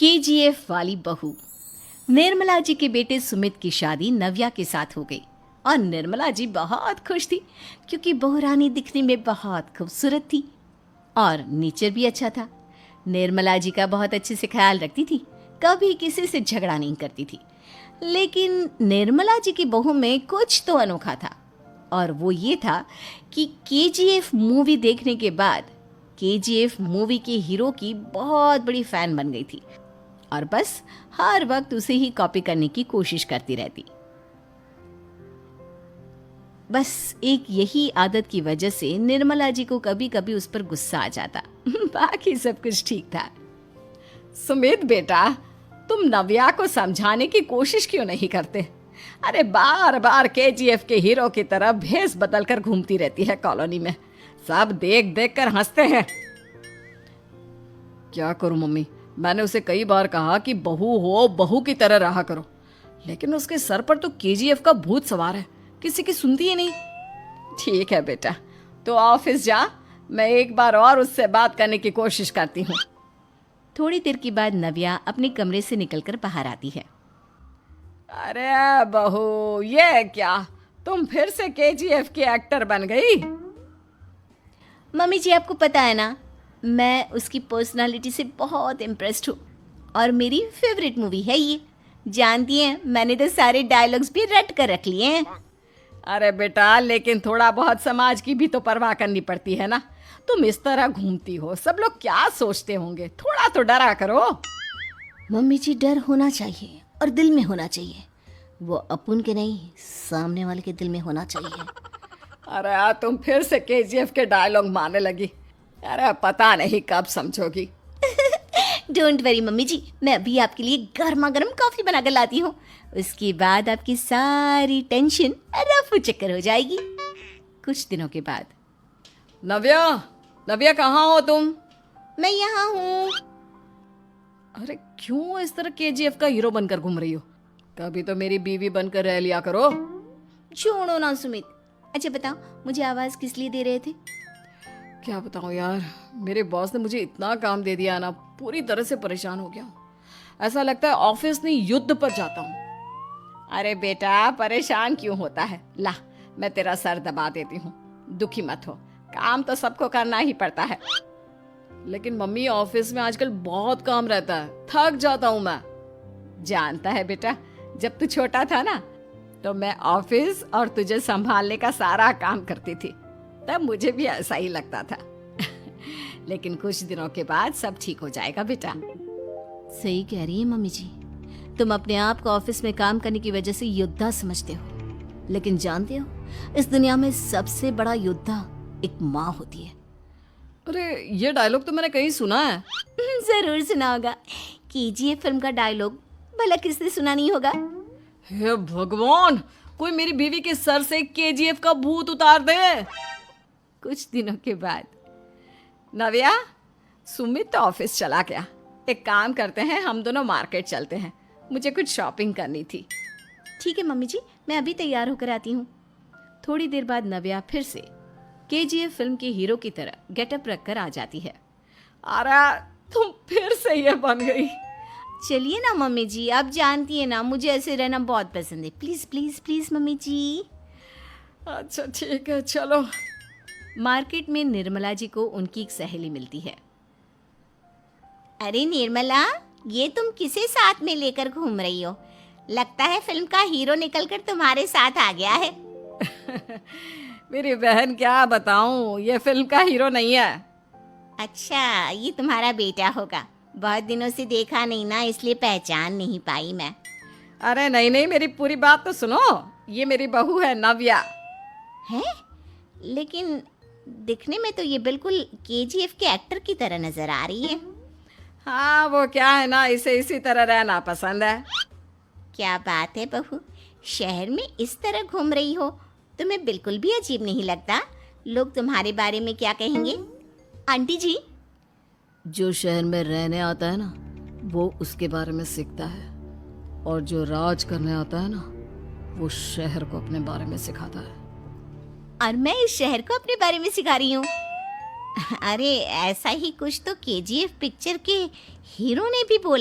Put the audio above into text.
KGF वाली बहू। निर्मला जी के बेटे सुमित की शादी नव्या के साथ हो गई और निर्मला जी बहुत खुश थी क्योंकि बहू रानी दिखने में बहुत खूबसूरत थी और नेचर भी अच्छा था। निर्मला जी का बहुत अच्छे से ख्याल रखती थी, कभी किसी से झगड़ा नहीं करती थी। लेकिन निर्मला जी की बहू में कुछ तो अनोखा था और वो ये था कि केजीएफ मूवी देखने के बाद केजीएफ मूवी के हीरो की बहुत बड़ी फैन बन गई थी और बस हर वक्त उसे ही कॉपी करने की कोशिश करती रहती। बस एक यही आदत की वजह से निर्मला जी को कभी कभी उस पर गुस्सा आ जाता। बाकी सब कुछ ठीक था। सुमित बेटा, तुम नव्या को समझाने की कोशिश क्यों नहीं करते? अरे बार बार केजीएफ के हीरो की तरह भेस बदल कर घूमती रहती है कॉलोनी में। सब देख देख कर हंसते हैं। क्या करूं मम्मी, मैंने उसे कई बार कहा कि बहू हो, बहू की तरह रहा करो, लेकिन उसके सर पर तो केजीएफ का भूत सवार है, किसी की सुनती ही नहीं। ठीक है बेटा, तो ऑफिस जा, मैं एक बार और उससे बात करने की कोशिश करती हूँ। थोड़ी देर के बाद नव्या अपने कमरे से निकलकर बाहर आती है। अरे बहू, ये क्या, तुम फिर से केजीएफ की एक्टर बन गई? मम्मी जी, आपको पता है ना, मैं उसकी पर्सनालिटी से बहुत इम्प्रेस्ड हूँ और मेरी फेवरेट मूवी है ये। जानती हैं, मैंने तो सारे डायलॉग्स भी रट कर रख लिए हैं। अरे बेटा, लेकिन थोड़ा बहुत समाज की भी तो परवाह करनी पड़ती है ना। तुम इस तरह घूमती हो, सब लोग क्या सोचते होंगे, थोड़ा तो डरा करो। मम्मी जी, डर होना चाहिए और दिल में होना चाहिए। वो अपन के नहीं, सामने वाले के दिल में होना चाहिए। अरे यार, तुम फिर से केजीएफ के डायलॉग मारने लगी। अरे पता नहीं कब समझोगी। डोंट वरी मम्मी जी, मैं अभी आपके लिए गर्मा गर्म कॉफी बनाकर लाती हूँ। उसके बाद आपकी सारी टेंशन रफू चक्कर हो जाएगी। कुछ दिनों के बाद। नव्या, नव्या कहाँ हो तुम? मैं यहाँ हूँ। अरे क्यों इस तरह केजीएफ का हीरो बनकर घूम रही हो? कभी तो मेरी बीवी बनकर रह लिया करो। छोड़ो ना सुमित। अच्छा बताओ, मुझे आवाज किस लिए दे रहे थे? क्या बताऊं यार, मेरे बॉस ने मुझे इतना काम दे दिया ना, पूरी तरह से परेशान हो गया हूँ। ऐसा लगता है ऑफिस नहीं, युद्ध पर जाता हूँ। अरे बेटा, परेशान क्यों होता है? ला, मैं तेरा सर दबा देती हूँ, दुखी मत हो। काम तो सबको करना ही पड़ता है। लेकिन मम्मी, ऑफिस में आजकल बहुत काम रहता है, थक जाता हूँ मैं। जानता है बेटा, जब तू छोटा था ना, तो मैं ऑफिस और तुझे संभालने का सारा काम करती थी, तब मुझे भी ऐसा ही लगता था। लेकिन कुछ दिनों के बाद सब ठीक हो जाएगा बेटा। सही कह रही है मम्मी जी, तुम अपने आप को ऑफिस में काम करने की वजह से योद्धा समझते हो, लेकिन जानते हो, इस दुनिया में सबसे बड़ा योद्धा एक माँ होती है। अरे ये डायलॉग तो मैंने कहीं सुना है। जरूर सुना होगा। केजीएफ फिल्म का डायलॉग भला किसने सुना नहीं होगा? हे भगवान, कोई मेरी बीवी के सर से केजीएफ का भूत उतार दे। कुछ दिनों के बाद। नव्या, सुमित तो ऑफिस चला गया। एक काम करते हैं, हम दोनों मार्केट चलते हैं, मुझे कुछ शॉपिंग करनी थी। ठीक है मम्मी जी, मैं अभी तैयार होकर आती हूँ। थोड़ी देर बाद नव्या फिर से केजीएफ फिल्म के हीरो की तरह गेटअप रखकर आ जाती है। अरे तुम फिर से ये बन गई। चलिए ना मम्मी जी, आप जानती है ना, मुझे ऐसे रहना बहुत पसंद है। प्लीज प्लीज प्लीज मम्मी जी। अच्छा ठीक है, चलो। मार्केट में निर्मला जी को उनकी एक सहेली मिलती है। अरे निर्मला, ये तुम किसे साथ में लेकर घूम रही हो? लगता है फिल्म का हीरो निकलकर तुम्हारे साथ आ गया है। मेरी बहन, क्या बताऊं, ये फिल्म का हीरो नहीं है। अच्छा, ये तुम्हारा बेटा होगा। बहुत दिनों से देखा नहीं ना, इसलिए पहचान नहीं पाई मैं। अरे नहीं नहीं, मेरी पूरी बात तो सुनो। ये मेरी बहू है नव्या। है? लेकिन दिखने में तो ये बिल्कुल केजीएफ के एक्टर की तरह नजर आ रही है। हाँ, वो क्या है ना, इसे इसी तरह रहना पसंद है। क्या बात है बहू, शहर में इस तरह घूम रही हो, तुम्हें बिल्कुल भी अजीब नहीं लगता? लोग तुम्हारे बारे में क्या कहेंगे? आंटी जी, जो शहर में रहने आता है ना, वो उसके बारे में सीखता है, और जो राज करने आता है ना, वो शहर को अपने बारे में सिखाता है। और मैं इस शहर को अपने बारे में सिखा रही हूँ। अरे ऐसा ही कुछ तो केजीएफ पिक्चर के हीरो ने भी बोला।